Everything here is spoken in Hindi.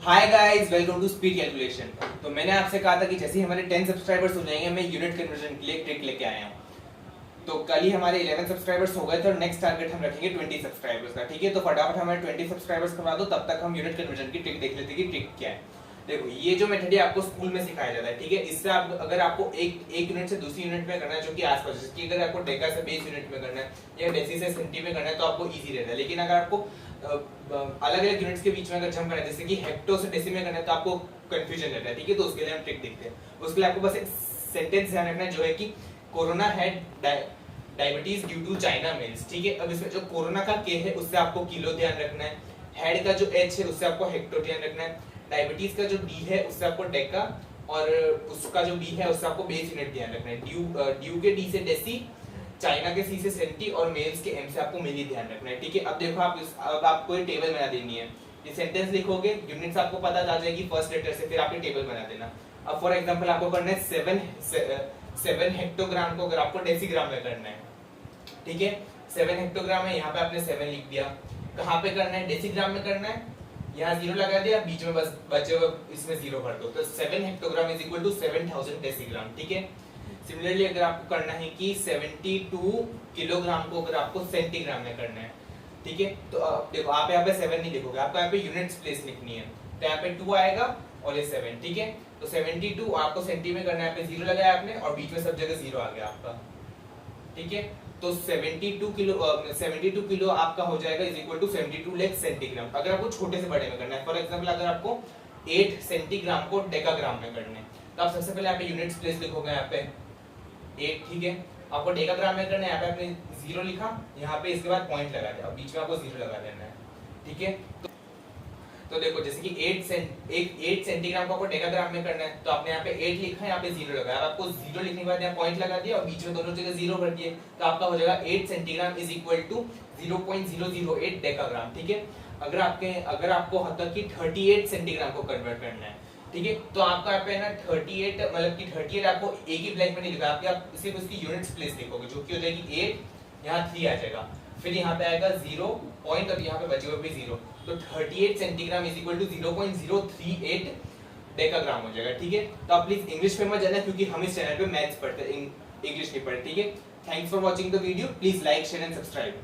Hi guys, welcome to speed calculation. तो मैंने आपसे कहा था कि जैसे ही हमारे 10 सब्सक्राइबर्स हो जाएंगे मैं यूनिट कन्वर्जन के लिए ट्रिक लेके आया हूँ। तो कल ही हमारे 11 सब्सक्राइबर्स हो गए थे और नेक्स्ट टारगेट हम रखेंगे 20 सब्सक्राइबर्स का। ठीक है, तो फटाफट हमारे 20 सब्सक्राइबर्स करवा दो, तब तक हम यूनिट कन्वर्जन की ट्रिक देख लेते हैं कि ट्रिक क्या है। देखो, ये जो मेथड है आपको स्कूल में सिखाया जाता है। ठीक है, इससे आप अगर आपको एक यूनिट से दूसरी यूनिट में करना है जो कि आसपास, जैसे अगर आपको डेका से बेस यूनिट में करना है या डेसी से सेंटी में करना है तो आपको इजी रहता है। लेकिन अगर आपको अलग अलग यूनिट्स के बीच में अगर जंप करना है, जैसे कि हेक्टो से डेसी में करना है, तो आपको कंफ्यूजन रहता है। ठीक है, तो उसके लिए हम ट्रिक देखते हैं। उसके लिए आपको बस एक सेंटेंस ध्यान रखना है जो है कि corona had diabetes due to China males. ठीक है, अब इसमें जो कोरोना का के है उससे आपको किलो ध्यान रखना है, हेड का जो एच है उससे आपको हेक्टो ध्यान रखना है, डायबिटीज का जो डी है उससे आपको डेका, और उसका जो बी है उससे आपको बेस यूनिट ध्यान रखना है। ड्यू के डी से डेसी, चाइना के सी से सेंटी और मेल्स के एम से आपको मिली ध्यान रखना है। ठीक है, अब देखो अब आपको ये टेबल बना देनी है। ये सेंटेंस लिखोगे, यूनिट्स आपको पता चल जाएगी फर्स्ट लेटर से, फिर आपके टेबल बना देना। अब फॉर एग्जांपल आपको करना है 7 हेक्टोग्राम को अगर आपको डेसीग्राम में करना है। ठीक है, 7 हेक्टोग्राम है, यहाँ पे आपने 7 लिख दिया। कहाँ पे करना है? डेसीग्राम में करना है। यहाँ 0 लगा दिया, बीच में बस बचे हुए इसमें 0 भर दो। तो 7 hectogram is equal to 7000 decigram. ठीक है, सिमिलरली अगर आपको करना है कि 72 किलोग्राम को अगर आपको सेंटीग्राम में करना है। ठीक है, तो देखो आप यहाँ पे 7 नहीं लिखोगे, आपको यहाँ पे यूनिट्स प्लेस लिखनी है। तो यहाँ पे 2 आएगा और ये 7। ठीक है, तो 72 आपको सेंटी में करना है, यहाँ पे 0 लगाया आपने और बीच में सब जगह 0 आ गया आपका। ठीक है, तो 72 किलो आपका हो जाएगा is equal to 72 lakh centigram. अगर आपको छोटे से बड़े में करना है, फॉर एग्जांपल अगर आपको 8 सेंटीग्राम को डेकाग्राम में करना है, तो आप सबसे पहले यहाँ पे यूनिट्स प्लेस लिखोगे, यहाँ पे 8। ठीक है, आपको डेकाग्राम में करना है, यहाँ पे आपने 0 लिखा, यहाँ पे इसके बाद पॉइंट लगा दिया और बीच में आपको 0 लगा देना है। ठीक है, तो देखो जैसे कि 8 सेंटीग्राम को आपको डेकाग्राम में करना है, तो आपने यहाँ पे 8 लिखा है, यहाँ पे 0 लगाया। अब आपको 0 लिखने के बाद यहाँ पॉइंट लगा दिया और बीच में दोनों जगह 0 भर दिए, तो आपका हो जाएगा 8 centigram is equal to 0.008 decagram. ठीक है, अगर आपको तक की 38 सेंटीग्राम को कन्वर्ट करना है, ठीक है, तो आपका यहाँ पे ना 38 मतलब कि 38 आपको एक ही ब्लैंक में नहीं लिखा, आप सिर्फ उसकी यूनिट्स प्लेस लिखोगे, जो कि हो जाएगी 8, यहाँ 3 आ जाएगा, फिर यहाँ पे आएगा 0 पॉइंट और यहाँ पे बचे हुए भी 0, तो 38 centigram is equal to 0.038 decagram हो जाएगा। ठीक है, तो आप प्लीज इंग्लिश पे मत जाना क्योंकि हम इस चैनल पे मैथ्स पढ़ते हैं, इंग्लिश नहीं पढ़ते। ठीक है, thanks for watching the video, please like share and subscribe.